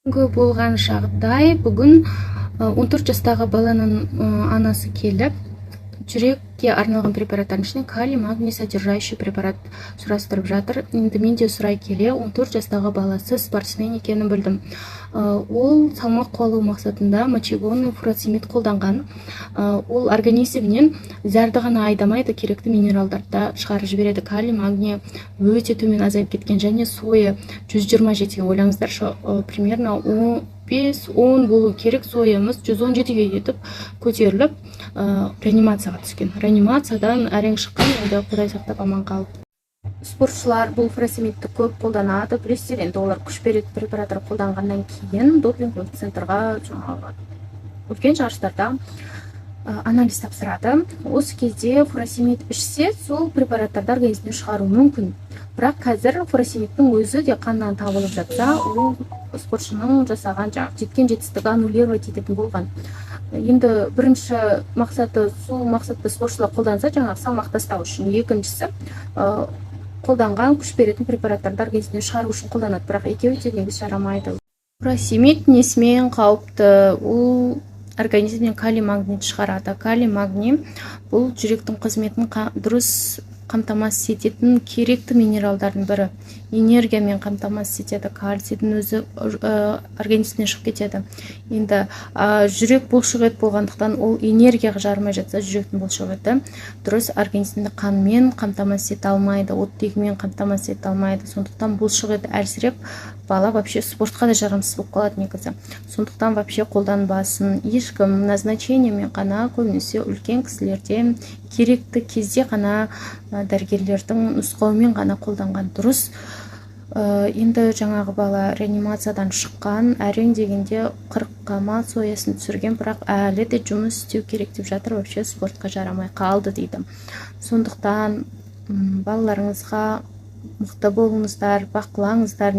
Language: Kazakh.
Болған жағдай бүгін 14 жастағы баланың анасы келіп, жүрекке арналған препараттардың ішінен калий, магний содержащий препарат сұрастырып жатыр. Енді мен де сұрай келе 14 жастағы баласы спортсмен екенін білдім. Ол салмақ қуалау мақсатында мочегонный фуросемид қолданған. Ол организмнен зәрді ғана айдамайды, керекті минералдарды шығарып жібереді. Калий, магний өте төмен азайып кеткен, және сойы 120 жеткен. Ойлаңыздаршы, примерно 5-10 болу керек, сойымыз 117-ге жетіп көтеріліп реанимацияға түскен. Реанимациядан әрең шыққан, енді Құдай сақтап аман қалып. Спортшылар бұл фуросемидті көп қолданады, білесіздер, енді олар күш беретін препараттар қолданғаннан кейін допинглық центрға өткен жарыстарда анализ тапсырады. Осы кезде фуросемид ішсе, сол препараттарды организмнен шығару мүмкін. Бірақ қазір фуросемидтің өзі де қаннан табылып жатса, ол спортшының жасаған жеткен жетістігі аннулировать ететін болған. Енді бірінші мақсаты, сол мақсатты спортшылар қолданса, жаңағы салмақ тастау үшін. Екіншісі, қолданған күш беретін препараттарды организмнен шығару үшін қолданады, бірақ екеуі тегінге жарамайды. Фуросемид несімен қауіпті? Ол организмнен калий, магнийді шығарады. Калий, магний бұл жүректің қызметін дұрыс қамтамасыз ететін керекті минералдардың бірі. Энергиямен қамтамасыз етеді. Кальцийдің өзі организмнен шығып кетеді. Енді жүрек бұлшықет болғандықтан, ол энергияға жарымай жатса, жүректің бұлшықеті дұрыс организмді қанмен қамтамасыз ете алмайды, оттегімен қамтамасыз ете алмайды. Сондықтан бұлшықет әлсіреп, бала вообще спортқа да жарамсыз болып қалады негізі. Сондықтан вообще қолданбасын. Ешкім назначениемен ғана, көбінесе үлкен кісілерде керекті кезде ғана дәрігерлердің нұсқауымен ғана қолданған дұрыс. Енді жаңағы бала реанимациядан шыққан, әрең дегенде 40 қамал соясын түсірген, бірақ әлі де жұмыс істеу керек деп жатыр, вообще спортқа жарамай қалды дейді. Сондықтан балаларыңызға мықты болыңыздар, бақылаңыздар.